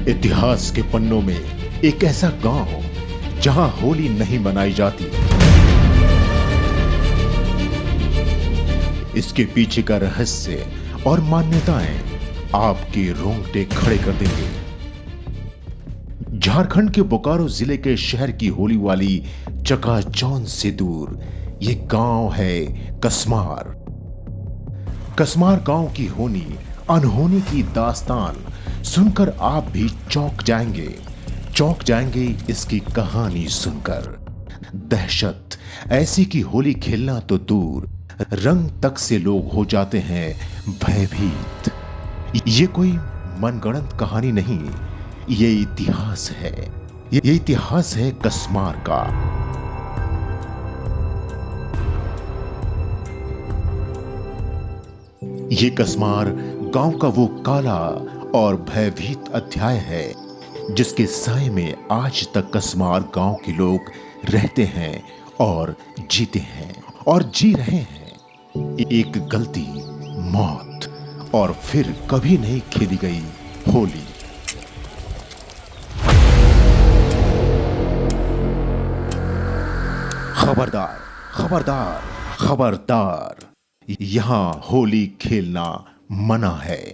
इतिहास के पन्नों में एक ऐसा गांव जहां होली नहीं मनाई जाती। इसके पीछे का रहस्य और मान्यताएं आपके रोंगटे खड़े कर देंगे। झारखंड के बोकारो जिले के शहर की होली वाली चकाचौंध से दूर ये गांव है कसमार। कसमार गांव की होनी अनहोनी की दास्तान सुनकर आप भी चौंक जाएंगे इसकी कहानी सुनकर। दहशत ऐसी कि होली खेलना तो दूर, रंग तक से लोग हो जाते हैं भयभीत। ये कोई मनगढ़ंत कहानी नहीं, ये इतिहास है। ये इतिहास है कसमार का। ये कसमार गांव का वो काला और भयभीत अध्याय है जिसके साए में आज तक कसमार गांव के लोग रहते हैं और जीते हैं और जी रहे हैं। एक गलती, मौत और फिर कभी नहीं खेली गई होली। खबरदार, खबरदार, खबरदार, यहां होली खेलना मना है।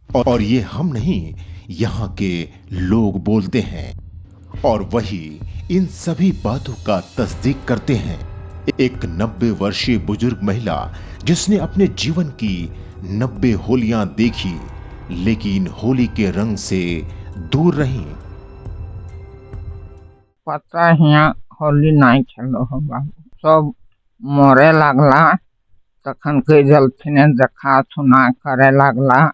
और ये हम नहीं, यहां के लोग बोलते हैं और वही इन सभी बातों का तस्दीक करते हैं। एक 90 वर्षीय बुजुर्ग महिला जिसने अपने जीवन की 90 होलियां देखी लेकिन होली के रंग से दूर रही। पता हिया होली नहीं खेलो हो बाबू, सब मरे लागला। तखन के जलथिन देखा सुना करे लागला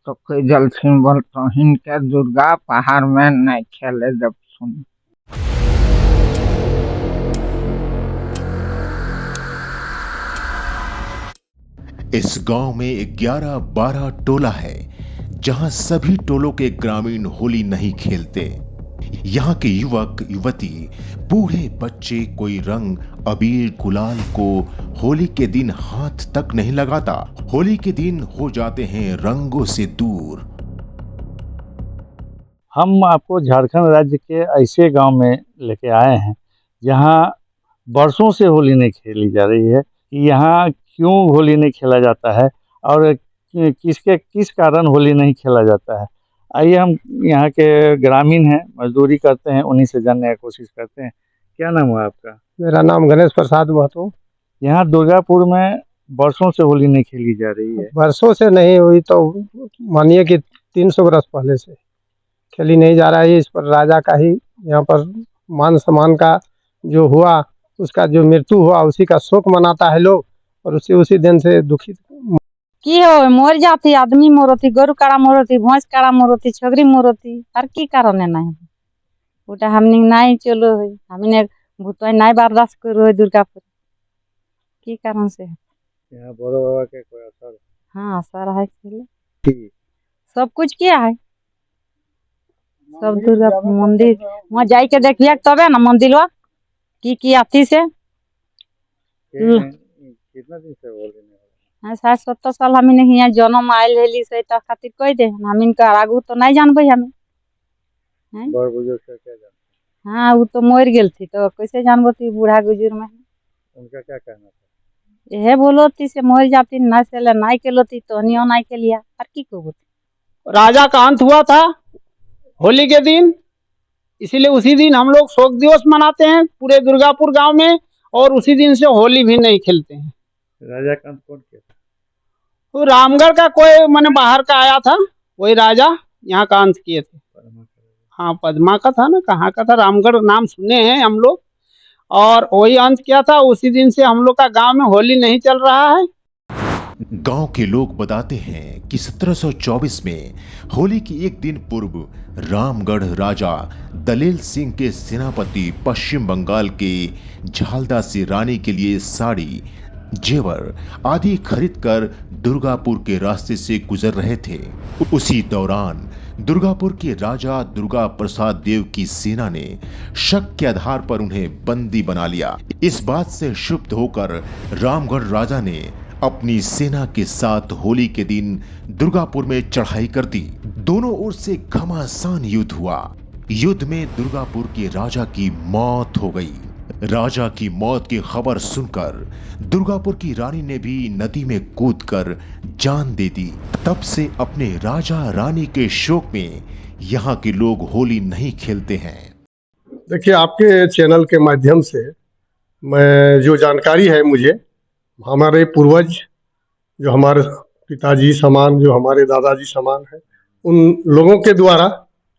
तो के जलथिन बोलतो हिनके दुर्गा पहाड़ में नहीं खेले जब सुन। इस गांव में 11-12 टोला है जहां सभी टोलों के ग्रामीण होली नहीं खेलते। यहाँ के युवक युवती, बूढ़े बच्चे कोई रंग अबीर गुलाल को होली के दिन हाथ तक नहीं लगाता। होली के दिन हो जाते हैं रंगों से दूर। हम आपको झारखंड राज्य के ऐसे गांव में लेके आए हैं जहां बरसों से होली नहीं खेली जा रही है कि यहाँ क्यों होली नहीं खेला जाता है और किस कारण होली नहीं खेला जाता है। आइए हम यहाँ के ग्रामीण हैं, मजदूरी करते हैं, उन्हीं से जानने की कोशिश करते हैं। क्या नाम है आपका? मेरा नाम गणेश प्रसाद महतो। यहाँ दुर्गापुर में बरसों से होली नहीं खेली जा रही है। बरसों से नहीं हुई तो मानिए कि 300 बरस पहले से खेली नहीं जा रहा है। इस पर राजा का ही यहाँ पर मान सम्मान का जो हुआ, उसका जो मृत्यु हुआ उसी का शोक मनाता है लोग और उसी दिन से दुखित की हो मोर जाती आदमी मोरती, गरु काड़ा मोरती, भैंस काड़ा मोरती, छोकरी मोरती, हर की कारण है नहीं उटा हमनी नहीं चलो है। हमने भूतवा नहीं बर्दाश्त करो है दुर्गापुर की कारण से। यहाँ बोलो बाबा के कोई असर? हाँ असर है, सब कुछ किया है। सब दुर्गा मंदिर वहाँ जाई के देखिए तबे ना मंदिरवा की आती से। कितना दिन से बोल रहे? 60-70 साल हमें यहाँ जन्म आयल हेली से खातिर कह दे हम का आगू तो नहीं जानबे हमें। बड़ बुजुर्ग से क्या जानते? हाँ वो तो मर गेल थी तो कैसे जानबो थी बूढ़ा गुजुर में। उनका क्या कहना था? यह बोलो थी से मर जाती ना से नहीं के लोती तो नियो नहीं के लिया और की को राजा का अंत हुआ था होली के दिन, इसीलिए उसी दिन हम लोग शोक दिवस मनाते हैं पूरे दुर्गापुर गांव में और उसी दिन से होली भी नहीं खेलते हैं। राजा का अंत कौन किया? तो रामगढ़ का कोई मैंने बाहर का आया था, वही राजा यहाँ का अंत किए थे। हाँ पद्मा का था ना, कहाँ का था, रामगढ़ नाम सुने हैं हम लोग और वही अंत किया था। उसी दिन से हम लोग का गांव में होली नहीं चल रहा है। गांव के लोग बताते हैं कि 1724 में होली की एक दिन पूर्व रामगढ़ राजा दलेल सिंह के सेनापति पश्चिम बंगाल के झालदा से रानी के लिए साड़ी, जेवर आदि खरीदकर दुर्गापुर के रास्ते से गुजर रहे थे। उसी दौरान दुर्गापुर के राजा दुर्गा प्रसाद देव की सेना ने शक के आधार पर उन्हें बंदी बना लिया। इस बात से क्षुब्ध होकर रामगढ़ राजा ने अपनी सेना के साथ होली के दिन दुर्गापुर में चढ़ाई कर दी। दोनों ओर से घमासान युद्ध हुआ। युद्ध में दुर्गापुर के राजा की मौत हो गई। राजा की मौत की खबर सुनकर दुर्गापुर की रानी ने भी नदी में कूदकर जान दे दी। तब से अपने राजा रानी के शोक में यहाँ के लोग होली नहीं खेलते हैं। देखिए, आपके चैनल के माध्यम से मैं जो जानकारी है मुझे, हमारे पूर्वज जो हमारे पिताजी समान, जो हमारे दादाजी समान है, उन लोगों के द्वारा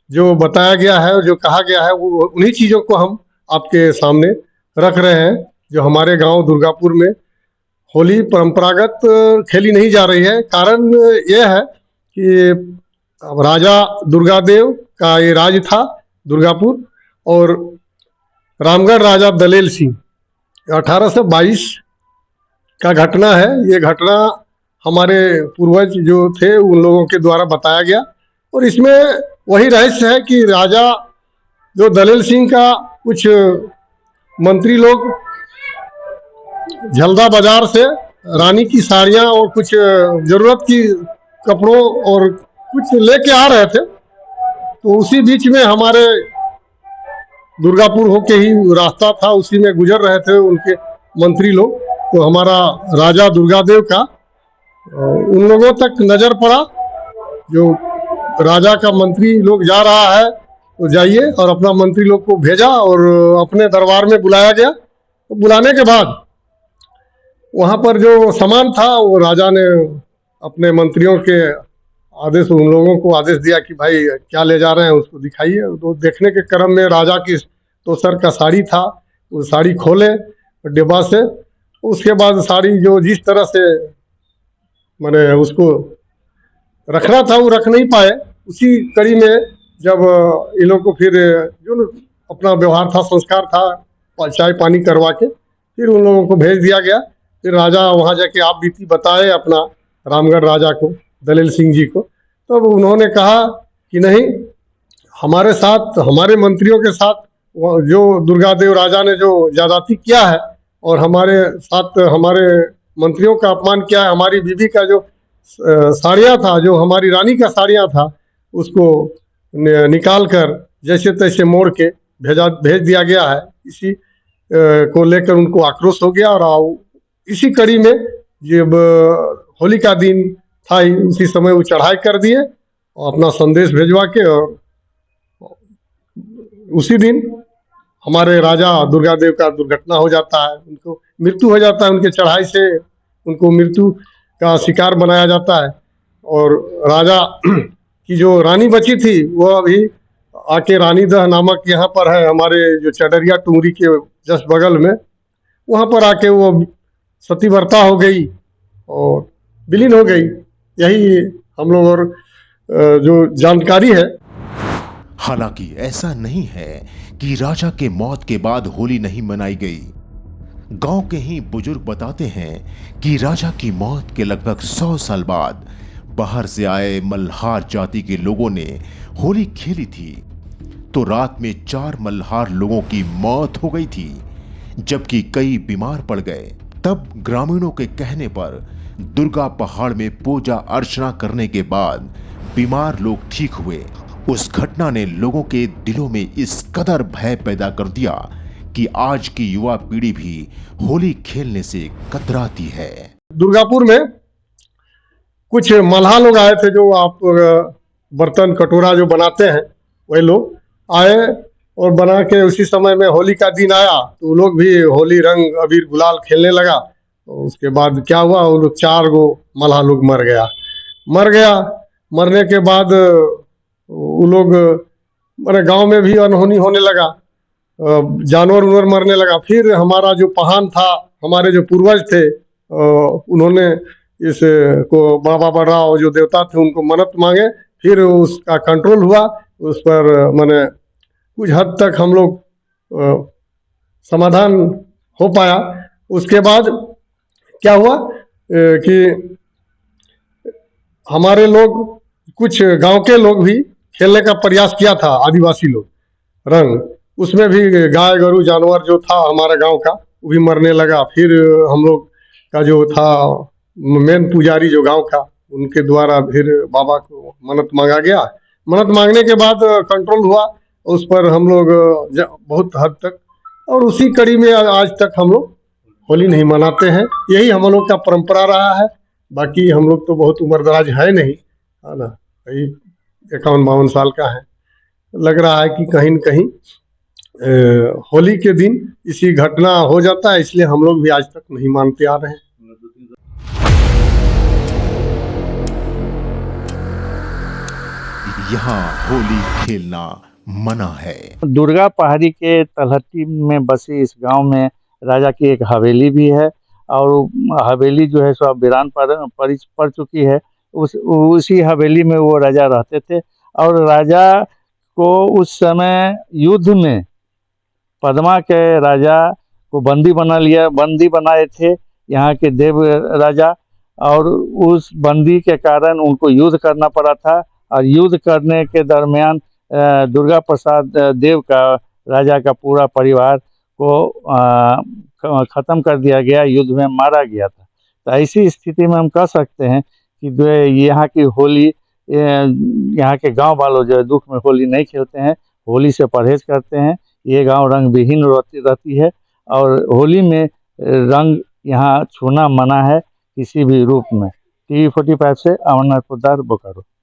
जो बताया गया है और जो कहा गया है, वो उन्हीं चीज़ों को हम आपके सामने रख रहे हैं। जो हमारे गांव दुर्गापुर में होली परंपरागत खेली नहीं जा रही है। कारण यह है कि अब राजा दुर्गादेव का ये राज था दुर्गापुर, और रामगढ़ राजा दलेल सिंह 1822 का घटना है। ये घटना हमारे पूर्वज जो थे उन लोगों के द्वारा बताया गया, और इसमें वही रहस्य है कि राजा जो दलेल सिंह का कुछ मंत्री लोग झलदा बाजार से रानी की साड़ियाँ और कुछ जरूरत की कपड़ों और कुछ लेके आ रहे थे। तो उसी बीच में हमारे दुर्गापुर होके ही रास्ता था, उसी में गुजर रहे थे उनके मंत्री लोग। तो हमारा राजा दुर्गादेव का उन लोगों तक नजर पड़ा, जो राजा का मंत्री लोग जा रहा है तो जाइए, और अपना मंत्री लोग को भेजा और अपने दरबार में बुलाया गया। तो बुलाने के बाद वहाँ पर जो सामान था वो राजा ने अपने मंत्रियों के आदेश, उन लोगों को आदेश दिया कि भाई क्या ले जा रहे हैं उसको दिखाइए। तो देखने के क्रम में राजा की तो सर का साड़ी था, वो साड़ी खोले डिब्बा से। उसके बाद साड़ी जो जिस तरह से मैंने उसको रखना था वो रख नहीं पाए। उसी कड़ी में जब इन लोग को फिर जो अपना व्यवहार था, संस्कार था, चाय पानी करवा के फिर उन लोगों को भेज दिया गया। फिर राजा वहाँ जाके आप बीती बताए अपना रामगढ़ राजा को, दलेल सिंह जी को। तब तो उन्होंने कहा कि नहीं, हमारे साथ, हमारे मंत्रियों के साथ जो दुर्गादेव राजा ने जो ज्यादती किया है और हमारे साथ हमारे मंत्रियों का अपमान किया है, हमारी बीबी का जो साड़ियाँ था, जो हमारी रानी का साड़ियाँ था, उसको निकाल कर जैसे तैसे मोड़ के भेज दिया गया है। इसी को लेकर उनको आक्रोश हो गया, और इसी कड़ी में जब होली का दिन था, उसी समय वो चढ़ाई कर दिए और अपना संदेश भेजवा के, और उसी दिन हमारे राजा दुर्गादेव का दुर्घटना हो जाता है, उनको मृत्यु हो जाता है। उनके चढ़ाई से उनको मृत्यु का शिकार बनाया जाता है। और राजा की जो रानी बची थी वो अभी आके रानीदह नामक यहाँ पर है, हमारे जो चडरिया टुंगरी के जस्ट बगल में, वहाँ पर आके वो सतीव्रता हो गई और विलीन हो गई। यही हम लोग और जो जानकारी है। हालांकि ऐसा नहीं है कि राजा के मौत के बाद होली नहीं मनाई गई। गांव के ही बुजुर्ग बताते हैं कि राजा की मौत के लगभग 100 साल बाद बाहर से आए मल्हार जाति के लोगों ने होली खेली थी, तो रात में 4 मल्हार लोगों की मौत हो गई थी, जबकि कई बीमार पड़ गए। तब ग्रामीणों के कहने पर दुर्गा पहाड़ में पूजा अर्चना करने के बाद बीमार लोग ठीक हुए। उस घटना ने लोगों के दिलों में इस कदर भय पैदा कर दिया कि आज की युवा पीढ़ी भी होली खेलने से कतराती है। दुर्गापुर में कुछ मल्हा लोग आए थे, जो आप बर्तन कटोरा जो बनाते हैं, वही लोग आए और बना के उसी समय में होली का दिन आया तो वो लोग भी होली रंग अबीर गुलाल खेलने लगा। तो उसके बाद क्या हुआ, वो लोग 4 गो मल्हा लोग मर गया। मरने के बाद वो लोग मेरे गांव में भी अनहोनी होने लगा, जानवर उनवर मरने लगा। फिर हमारा जो पहान था, हमारे जो पूर्वज थे, उन्होंने इस को बाबा बड़राव जो देवता थे उनको मन्नत मांगे, फिर उसका कंट्रोल हुआ। उस पर माने कुछ हद तक हम लोग समाधान हो पाया। उसके बाद क्या हुआ कि हमारे लोग, कुछ गांव के लोग भी खेलने का प्रयास किया था, आदिवासी लोग रंग, उसमें भी गाय गरु जानवर जो था हमारे गांव का वो भी मरने लगा। फिर हम लोग का जो था मेन पुजारी जो गांव का, उनके द्वारा फिर बाबा को मन्नत मांगा गया। मन्नत मांगने के बाद कंट्रोल हुआ, उस पर हम लोग बहुत हद तक, और उसी कड़ी में आज तक हम लोग होली नहीं मनाते हैं। यही हम लोग का परंपरा रहा है। बाकी हम लोग तो बहुत उम्रदराज है नहीं, है ना, यही 51-52 साल का है। लग रहा है कि कहीं न कहीं होली के दिन इसी घटना हो जाता है, इसलिए हम लोग भी आज तक नहीं मानते आ रहे हैं। यहाँ होली खेलना मना है। दुर्गा पहाड़ी के तलहटी में बसी इस गांव में राजा की एक हवेली भी है, और हवेली जो है सो अब वीरान पड़ चुकी है। उसी हवेली में वो राजा रहते थे, और राजा को उस समय युद्ध में पद्मा के राजा को बंदी बनाए थे यहाँ के देव राजा, और उस बंदी के कारण उनको युद्ध करना पड़ा था। और युद्ध करने के दरमियान दुर्गा प्रसाद देव का, राजा का पूरा परिवार को ख़त्म कर दिया गया, युद्ध में मारा गया था। तो ऐसी स्थिति में हम कह सकते हैं कि जो यहाँ की होली, यहाँ के गांव वालों जो है दुख में होली नहीं खेलते हैं, होली से परहेज करते हैं। ये गांव रंग विहीन रहती है, और होली में रंग यहाँ छूना मना है किसी भी रूप में। TV45 से अमरनाथ पोद्दार, बोकारो।